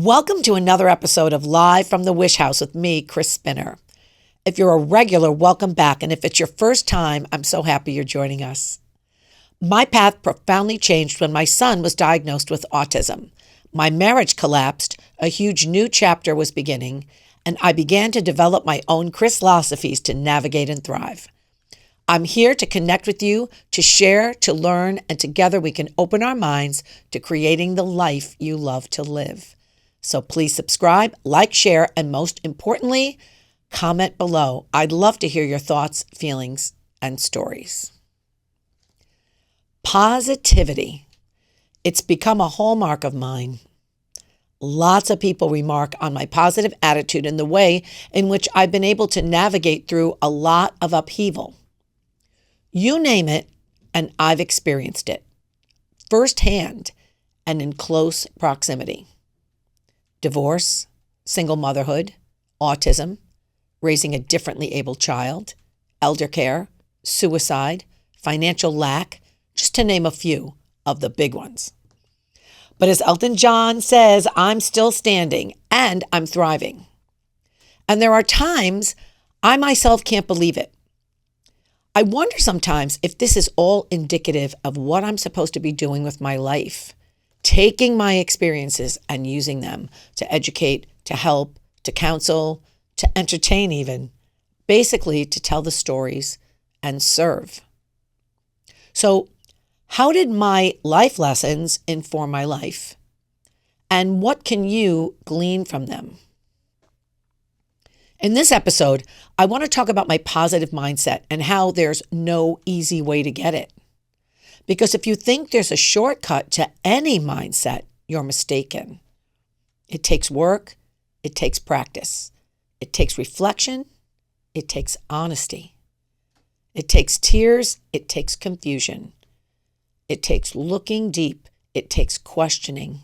Welcome to another episode of Live from the Wish House with me, Chris Spinner. If you're a regular, welcome back. And if it's your first time, I'm so happy you're joining us. My path profoundly changed when my son was diagnosed with autism. My marriage collapsed, a huge new chapter was beginning, and I began to develop my own Chris philosophies to navigate and thrive. I'm here to connect with you, to share, to learn, and together we can open our minds to creating the life you love to live. So please subscribe, like, share, and most importantly, comment below. I'd love to hear your thoughts, feelings, and stories. Positivity. It's become a hallmark of mine. Lots of people remark on my positive attitude and the way in which I've been able to navigate through a lot of upheaval. You name it, and I've experienced it firsthand and in close proximity. Divorce, single motherhood, autism, raising a differently abled child, elder care, suicide, financial lack, just to name a few of the big ones. But as Elton John says, I'm still standing and I'm thriving. And there are times I myself can't believe it. I wonder sometimes if this is all indicative of what I'm supposed to be doing with my life. Taking my experiences and using them to educate, to help, to counsel, to entertain even, basically to tell the stories and serve. So, how did my life lessons inform my life? And what can you glean from them? In this episode, I want to talk about my positive mindset and how there's no easy way to get it. Because if you think there's a shortcut to any mindset, you're mistaken. It takes work, it takes practice, it takes reflection, it takes honesty. It takes tears, it takes confusion. It takes looking deep, it takes questioning.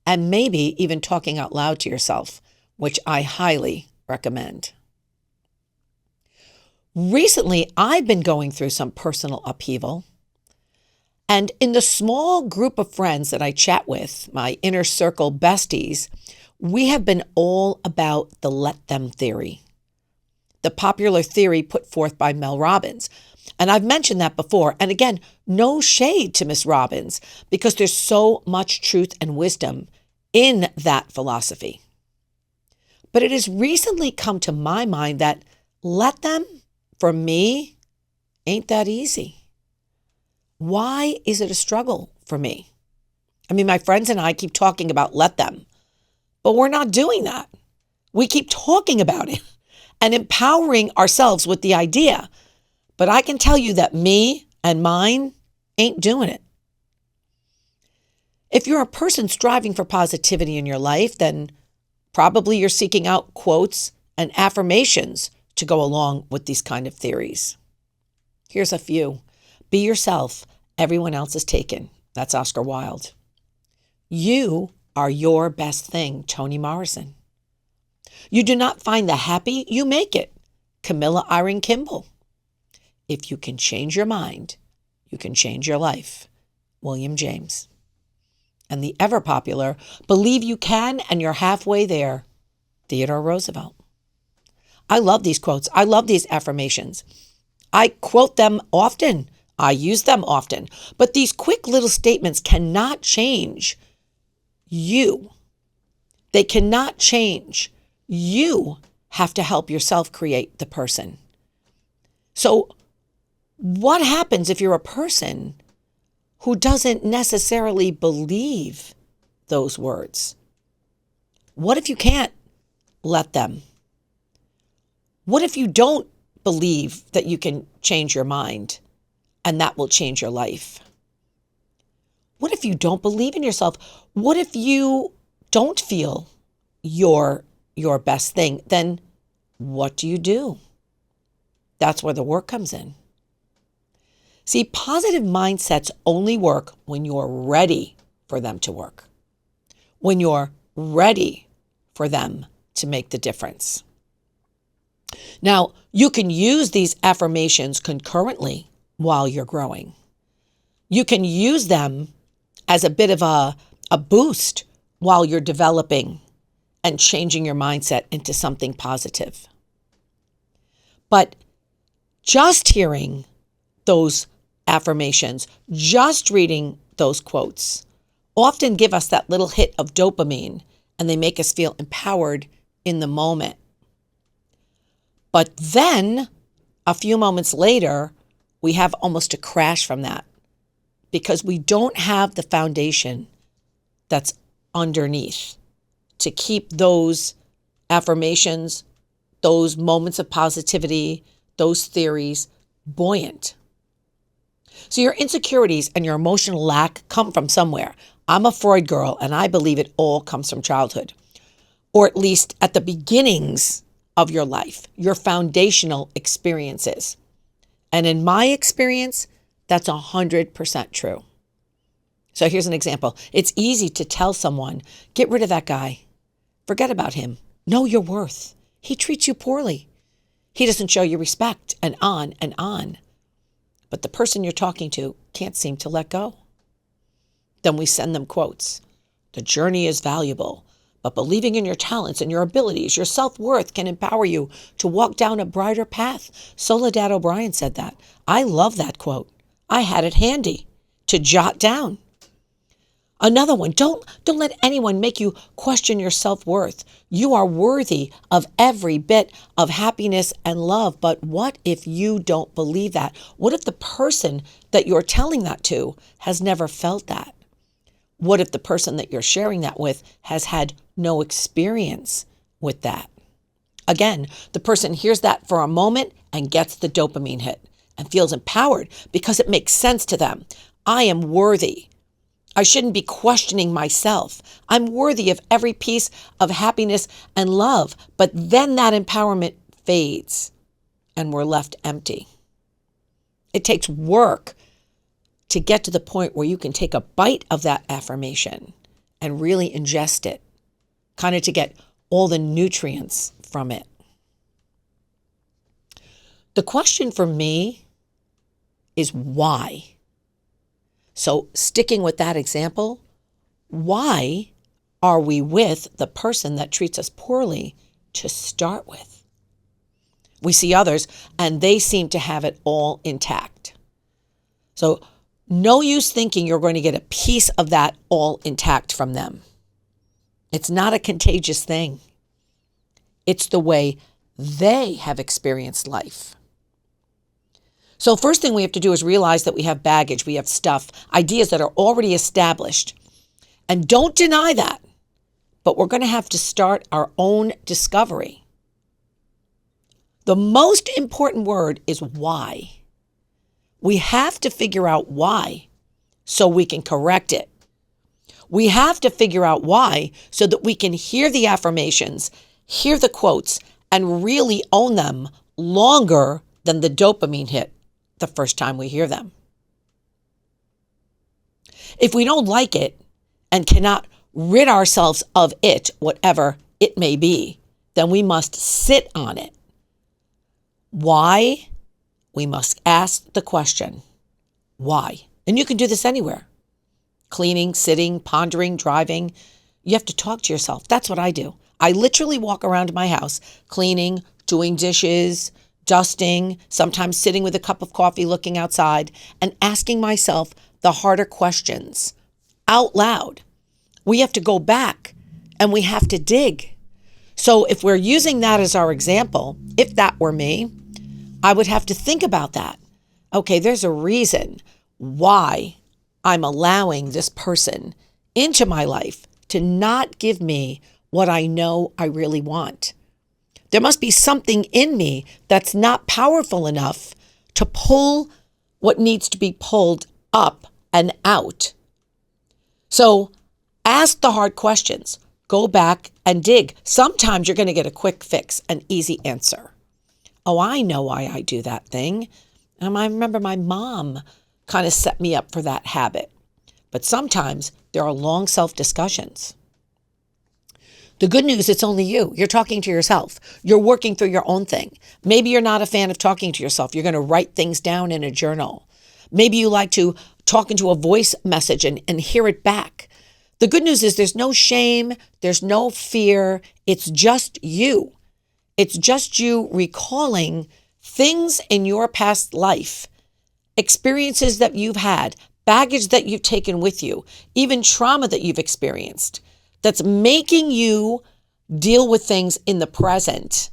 And maybe even talking out loud to yourself, which I highly recommend. Recently, I've been going through some personal upheaval. And in the small group of friends that I chat with, my inner circle besties, we have been all about the let them theory, the popular theory put forth by Mel Robbins. And I've mentioned that before. And again, no shade to Miss Robbins, because there's so much truth and wisdom in that philosophy. But it has recently come to my mind that let them, for me, ain't that easy. Why is it a struggle for me? I mean, my friends and I keep talking about let them, but we're not doing that. We keep talking about it and empowering ourselves with the idea. But I can tell you that me and mine ain't doing it. If you're a person striving for positivity in your life, then probably you're seeking out quotes and affirmations to go along with these kind of theories. Here's a few. Be yourself. Everyone else is taken. That's Oscar Wilde. You are your best thing. Toni Morrison. You do not find the happy, you make it. Camilla Irene Kimball. If you can change your mind, you can change your life. William James. And the ever popular, believe you can and you're halfway there. Theodore Roosevelt. I love these quotes. I love these affirmations. I quote them often. I use them often. But these quick little statements cannot change you. They cannot change. You have to help yourself create the person. So what happens if you're a person who doesn't necessarily believe those words? What if you can't let them? What if you don't believe that you can change your mind and that will change your life? What if you don't believe in yourself? What if you don't feel your best thing? Then what do you do? That's where the work comes in. See, positive mindsets only work when you're ready for them to work, when you're ready for them to make the difference. Now, you can use these affirmations concurrently while you're growing. You can use them as a bit of a boost while you're developing and changing your mindset into something positive. But just hearing those affirmations, just reading those quotes, often give us that little hit of dopamine, and they make us feel empowered in the moment. But then, a few moments later, we have almost a crash from that because we don't have the foundation that's underneath to keep those affirmations, those moments of positivity, those theories buoyant. So your insecurities and your emotional lack come from somewhere. I'm a Freud girl, and I believe it all comes from childhood, or at least at the beginnings of your life, your foundational experiences. And in my experience, that's 100% true. So here's an example. It's easy to tell someone, get rid of that guy. Forget about him. Know your worth. He treats you poorly. He doesn't show you respect, and on and on. But the person you're talking to can't seem to let go. Then we send them quotes. The journey is valuable, but believing in your talents and your abilities, your self-worth can empower you to walk down a brighter path. Soledad O'Brien said that. I love that quote. I had it handy to jot down. Another one, don't let anyone make you question your self-worth. You are worthy of every bit of happiness and love. But what if you don't believe that? What if the person that you're telling that to has never felt that? What if the person that you're sharing that with has had no experience with that? Again, the person hears that for a moment and gets the dopamine hit and feels empowered because it makes sense to them. I am worthy. I shouldn't be questioning myself. I'm worthy of every piece of happiness and love. But then that empowerment fades and we're left empty. It takes work to get to the point where you can take a bite of that affirmation and really ingest it, kind of to get all the nutrients from it. The question for me is why? So sticking with that example, why are we with the person that treats us poorly to start with? We see others and they seem to have it all intact. So no use thinking you're going to get a piece of that all intact from them. It's not a contagious thing. It's the way they have experienced life. So first thing we have to do is realize that we have baggage, we have stuff, ideas that are already established. And don't deny that, but we're going to have to start our own discovery. The most important word is why. We have to figure out why so we can correct it. We have to figure out why so that we can hear the affirmations, hear the quotes, and really own them longer than the dopamine hit the first time we hear them. If we don't like it and cannot rid ourselves of it, whatever it may be, then we must sit on it. Why? We must ask the question, why? And you can do this anywhere. Cleaning, sitting, pondering, driving. You have to talk to yourself. That's what I do. I literally walk around my house, cleaning, doing dishes, dusting, sometimes sitting with a cup of coffee looking outside and asking myself the harder questions out loud. We have to go back and we have to dig. So if we're using that as our example, if that were me, I would have to think about that. Okay, there's a reason why I'm allowing this person into my life to not give me what I know I really want. There must be something in me that's not powerful enough to pull what needs to be pulled up and out. So ask the hard questions. Go back and dig. Sometimes you're going to get a quick fix, an easy answer. Oh, I know why I do that thing. And I remember my mom kind of set me up for that habit. But sometimes there are long self-discussions. The good news, it's only you. You're talking to yourself. You're working through your own thing. Maybe you're not a fan of talking to yourself. You're going to write things down in a journal. Maybe you like to talk into a voice message and hear it back. The good news is there's no shame, there's no fear. It's just you. It's just you recalling things in your past life, experiences that you've had, baggage that you've taken with you, even trauma that you've experienced, that's making you deal with things in the present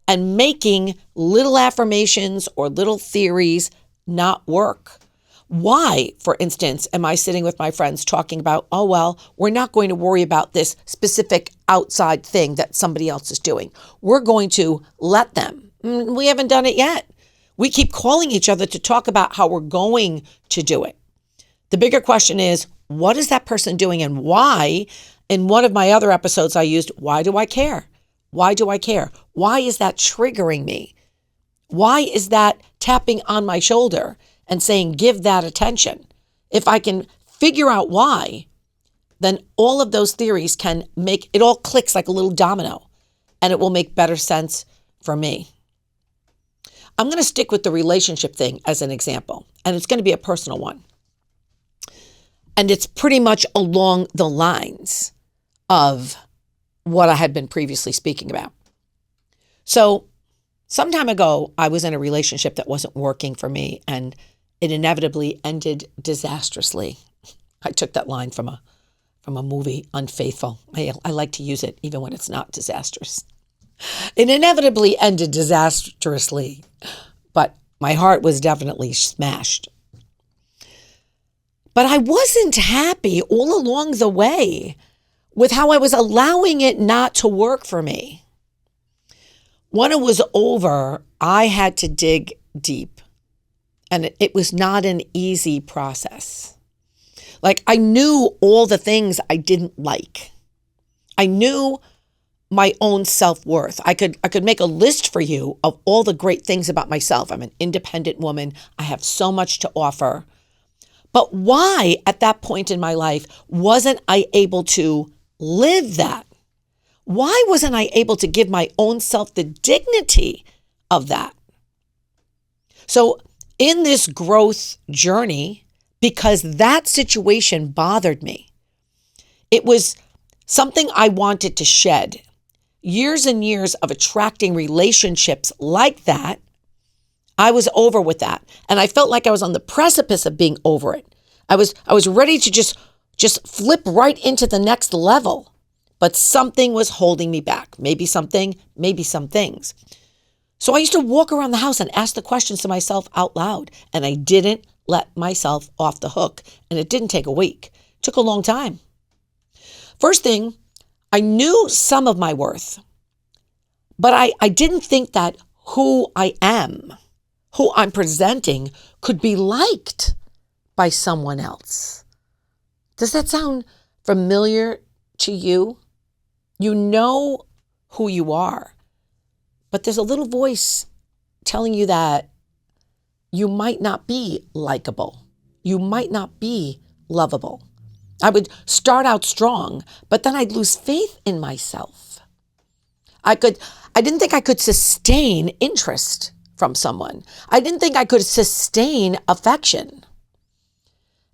and making little affirmations or little theories not work. Why, for instance, am I sitting with my friends talking about, oh, well, we're not going to worry about this specific outside thing that somebody else is doing. We're going to let them. We haven't done it yet. We keep calling each other to talk about how we're going to do it. The bigger question is, what is that person doing and why? In one of my other episodes, I used, why do I care? Why do I care? Why is that triggering me? Why is that tapping on my shoulder and saying, give that attention? If I can figure out why, then all of those theories can make, it all clicks like a little domino, and it will make better sense for me. I'm going to stick with the relationship thing as an example, and it's going to be a personal one. And it's pretty much along the lines of what I had been previously speaking about. So some time ago, I was in a relationship that wasn't working for me, and it inevitably ended disastrously. I took that line from a movie, Unfaithful. I like to use it even when it's not disastrous. It inevitably ended disastrously, but my heart was definitely smashed. But I wasn't happy all along the way with how I was allowing it not to work for me. When it was over, I had to dig deep, and it was not an easy process. Like, I knew all the things I didn't like. I knew my own self-worth. I could make a list for you of all the great things about myself. I'm an independent woman. I have so much to offer. But why, at that point in my life, wasn't I able to live that? Why wasn't I able to give my own self the dignity of that? So in this growth journey, because that situation bothered me, it was something I wanted to shed. Years and years of attracting relationships like that, I was over with that. And I felt like I was on the precipice of being over it. I was ready to just flip right into the next level. But something was holding me back. Maybe something, maybe some things. So I used to walk around the house and ask the questions to myself out loud. And I didn't let myself off the hook. And it didn't take a week. It took a long time. First thing, I knew some of my worth. But I didn't think that who I am, who I'm presenting, could be liked by someone else. Does that sound familiar to you? You know who you are, but there's a little voice telling you that you might not be likable. You might not be lovable. I would start out strong, but then I'd lose faith in myself. I didn't think I could sustain interest from someone. I didn't think I could sustain affection.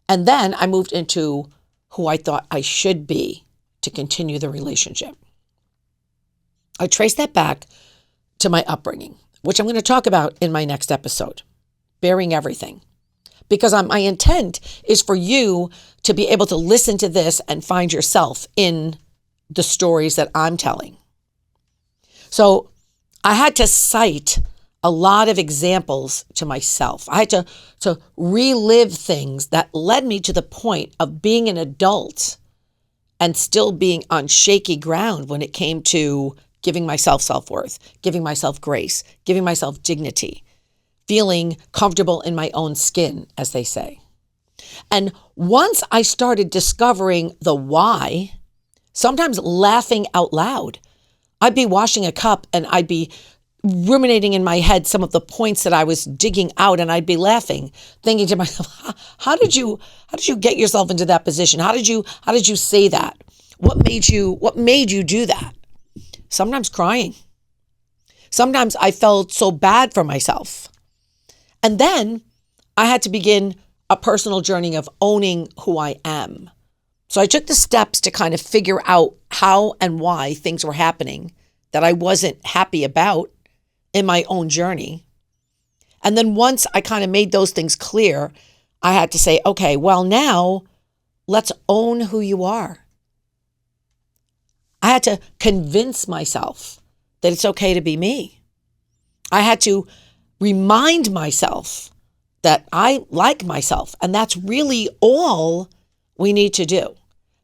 And then I moved into who I thought I should be to continue the relationship. I traced that back to my upbringing, which I'm going to talk about in my next episode, bearing everything. Because my intent is for you to be able to listen to this and find yourself in the stories that I'm telling. So I had to cite a lot of examples to myself. I had to relive things that led me to the point of being an adult and still being on shaky ground when it came to giving myself self-worth, giving myself grace, giving myself dignity, feeling comfortable in my own skin, as they say. And once I started discovering the why, sometimes laughing out loud, I'd be washing a cup and I'd be ruminating in my head some of the points that I was digging out, and I'd be laughing, thinking to myself, how did you get yourself into that position? How did you say that? What made you do that? Sometimes crying. Sometimes I felt so bad for myself. And then I had to begin a personal journey of owning who I am, So I took the steps to kind of figure out how and why things were happening that I wasn't happy about in my own journey. And then once I kind of made those things clear, I had to say, okay, well, now let's own who you are. I had to convince myself that it's okay to be me. I had to remind myself that I like myself. And that's really all we need to do.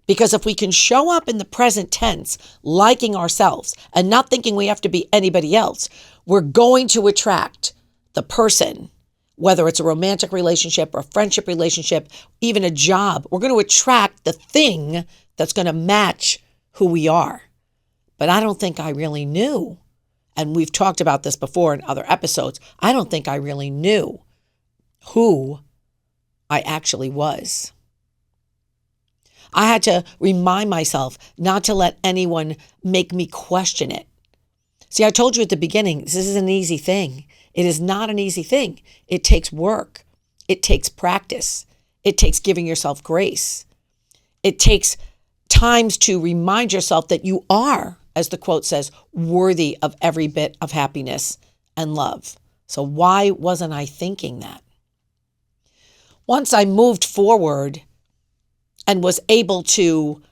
Because if we can show up in the present tense, liking ourselves and not thinking we have to be anybody else, we're going to attract the person, whether it's a romantic relationship or a friendship relationship, even a job. We're going to attract the thing that's going to match who we are. But I don't think I really knew, and we've talked about this before in other episodes, I don't think I really knew who I actually was. I had to remind myself not to let anyone make me question it. See, I told you at the beginning, this is an easy thing. It is not an easy thing. It takes work. It takes practice. It takes giving yourself grace. It takes times to remind yourself that you are, as the quote says, worthy of every bit of happiness and love. So why wasn't I thinking that? Once I moved forward and was able to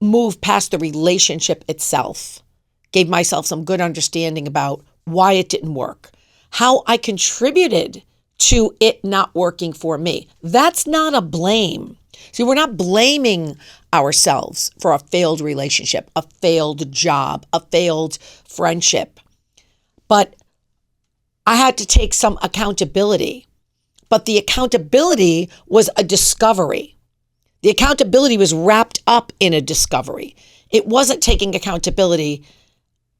move past the relationship itself, gave myself some good understanding about why it didn't work, how I contributed to it not working for me. That's not a blame. See, we're not blaming ourselves for a failed relationship, a failed job, a failed friendship. But I had to take some accountability. But the accountability was a discovery. The accountability was wrapped up in a discovery. It wasn't taking accountability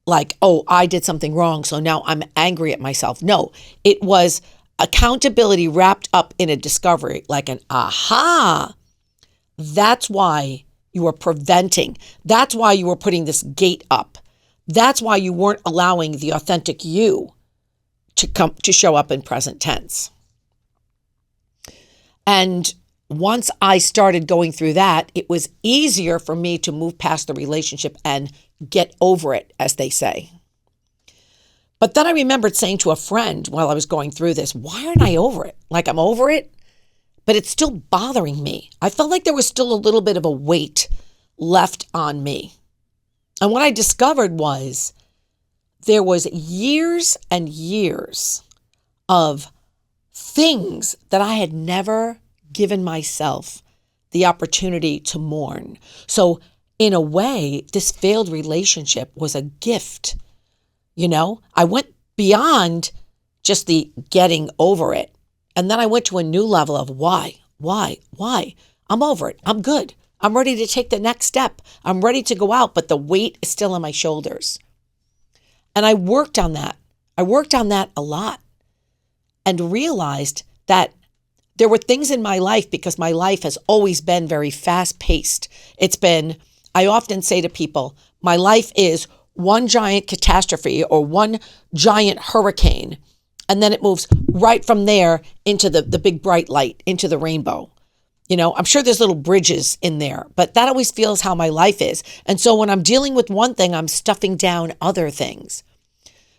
like, oh, I did something wrong, so now I'm angry at myself. No, it was accountability wrapped up in a discovery, like an aha. That's why you were preventing. That's why you were putting this gate up. That's why you weren't allowing the authentic you to show up in present tense. And once I started going through that, it was easier for me to move past the relationship and get over it, as they say. But then I remembered saying to a friend while I was going through this, why aren't I over it? Like, I'm over it, but it's still bothering me. I felt like there was still a little bit of a weight left on me. And what I discovered was there was years and years of things that I had never given myself the opportunity to mourn. So in a way, this failed relationship was a gift. You know, I went beyond just the getting over it. And then I went to a new level of why? I'm over it. I'm good. I'm ready to take the next step. I'm ready to go out, but the weight is still on my shoulders. And I worked on that. I worked on that a lot and realized that there were things in my life, because my life has always been very fast-paced. I often say to people, my life is one giant catastrophe or one giant hurricane, and then it moves right from there into the big bright light, into the rainbow. You know, I'm sure there's little bridges in there, but that always feels how my life is. And so when I'm dealing with one thing, I'm stuffing down other things.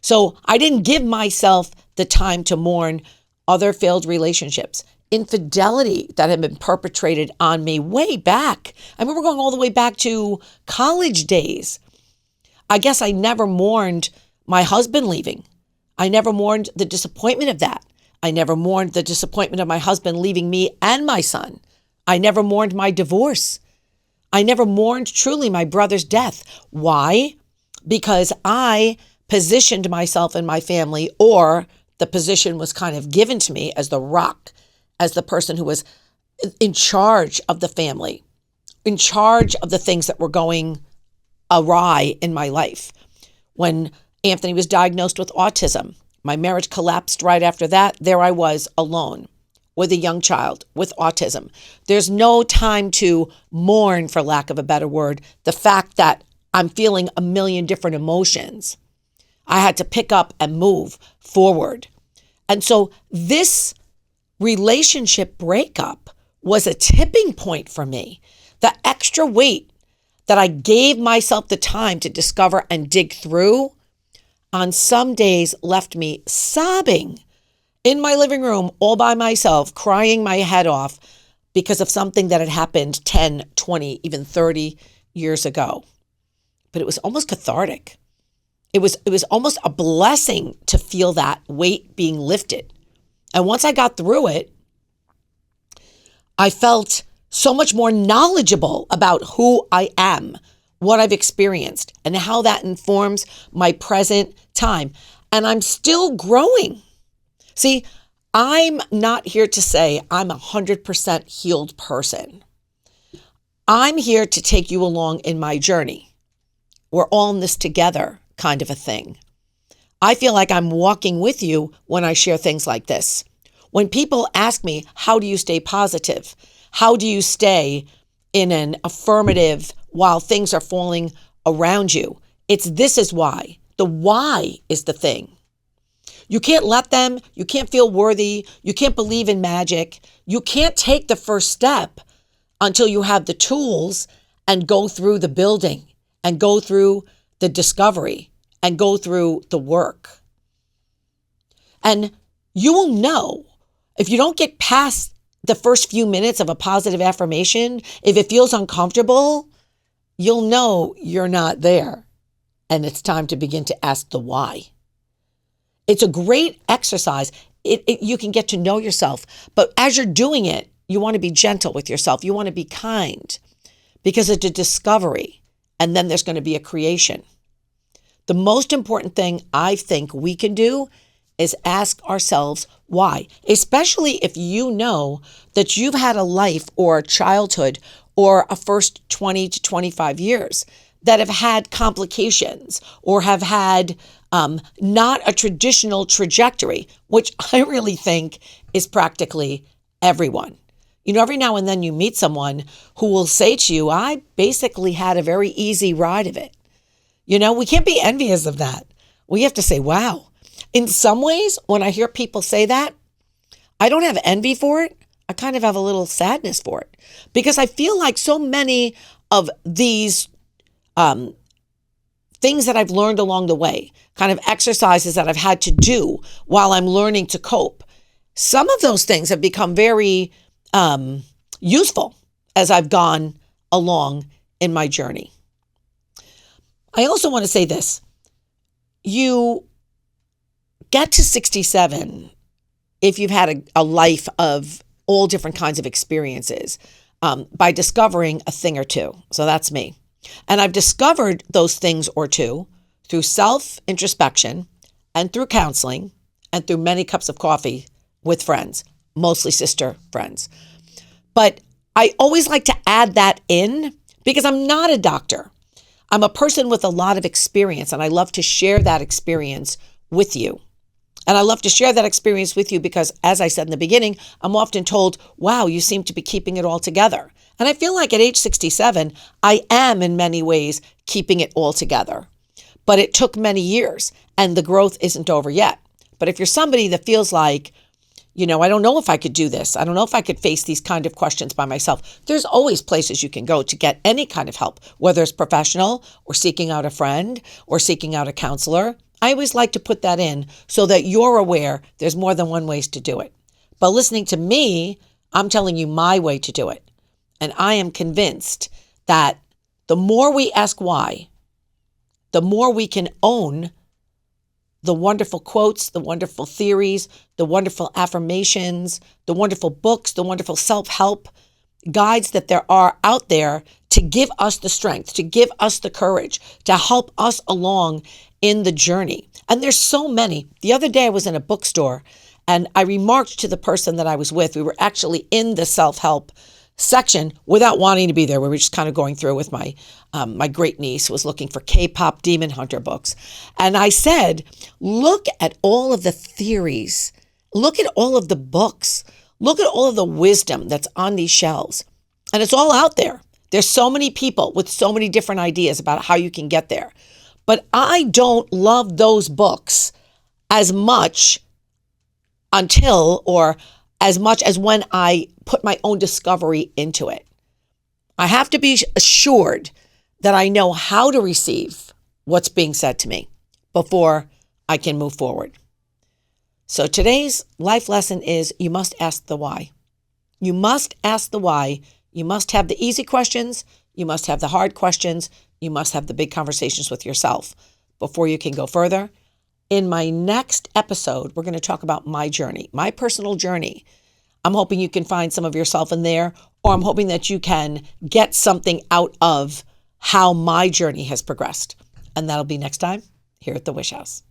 So I didn't give myself the time to mourn other failed relationships, infidelity that had been perpetrated on me way back. I remember going all the way back to college days. I guess I never mourned my husband leaving. I never mourned the disappointment of that. I never mourned the disappointment of my husband leaving me and my son. I never mourned my divorce. I never mourned truly my brother's death. Why? Because I positioned myself in my family, or the position was kind of given to me as the rock, as the person who was in charge of the family, in charge of the things that were going awry in my life. When Anthony was diagnosed with autism, my marriage collapsed right after that. There I was alone with a young child with autism. There's no time to mourn, for lack of a better word, the fact that I'm feeling a million different emotions. I had to pick up and move forward. And so this relationship breakup was a tipping point for me. The extra weight that I gave myself the time to discover and dig through on some days left me sobbing in my living room all by myself, crying my head off because of something that had happened 10, 20, even 30 years ago. But it was almost cathartic. It was almost a blessing to feel that weight being lifted. And once I got through it, I felt so much more knowledgeable about who I am, what I've experienced, and how that informs my present time. And I'm still growing. See, I'm not here to say I'm 100% healed person. I'm here to take you along in my journey. We're all in this together kind of a thing. I feel like I'm walking with you when I share things like this. When people ask me, how do you stay positive? How do you stay in an affirmative while things are falling around you? This is why. The why is the thing. You can't let them, you can't feel worthy, you can't believe in magic, you can't take the first step until you have the tools and go through the building and go through the discovery and go through the work. And you will know if you don't get past the first few minutes of a positive affirmation, if it feels uncomfortable, you'll know you're not there. And it's time to begin to ask the why. It's a great exercise. You can get to know yourself. But as you're doing it, you want to be gentle with yourself. You want to be kind because it's a discovery. And then there's going to be a creation. The most important thing I think we can do is ask ourselves why, especially if you know that you've had a life or a childhood or a first 20 to 25 years that have had complications or have had not a traditional trajectory, which I really think is practically everyone. You know, every now and then you meet someone who will say to you, I basically had a very easy ride of it. You know, we can't be envious of that. We have to say, wow. In some ways, when I hear people say that, I don't have envy for it. I kind of have a little sadness for it because I feel like so many of these things that I've learned along the way, kind of exercises that I've had to do while I'm learning to cope, some of those things have become very useful as I've gone along in my journey. I also want to say this. You get to 67 if you've had a life of all different kinds of experiences by discovering a thing or two. So that's me. And I've discovered those things or two through self-introspection and through counseling and through many cups of coffee with friends, mostly sister friends. But I always like to add that in because I'm not a doctor. I'm a person with a lot of experience, and I love to share that experience with you. And I love to share that experience with you because, as I said in the beginning, I'm often told, wow, you seem to be keeping it all together. And I feel like at age 67, I am in many ways keeping it all together. But it took many years, and the growth isn't over yet. But if you're somebody that feels like, you know, I don't know if I could do this. I don't know if I could face these kind of questions by myself. There's always places you can go to get any kind of help, whether it's professional or seeking out a friend or seeking out a counselor. I always like to put that in so that you're aware there's more than one ways to do it. But listening to me, I'm telling you my way to do it. And I am convinced that the more we ask why, the more we can own the wonderful quotes, the wonderful theories, the wonderful affirmations, the wonderful books, the wonderful self-help guides that there are out there to give us the strength, to give us the courage, to help us along in the journey. And there's so many. The other day I was in a bookstore and I remarked to the person that I was with, we were actually in the self-help section without wanting to be there. We were just kind of going through with my great niece who was looking for K-pop Demon Hunter books. And I said, look at all of the theories. Look at all of the books. Look at all of the wisdom that's on these shelves. And it's all out there. There's so many people with so many different ideas about how you can get there. But I don't love those books as much until, or as much as when I put my own discovery into it. I have to be assured that I know how to receive what's being said to me before I can move forward. So today's life lesson is you must ask the why. You must ask the why. You must have the easy questions. You must have the hard questions. You must have the big conversations with yourself before you can go further. In my next episode, we're going to talk about my journey, my personal journey. I'm hoping you can find some of yourself in there, or I'm hoping that you can get something out of how my journey has progressed. And that'll be next time here at the Wish House.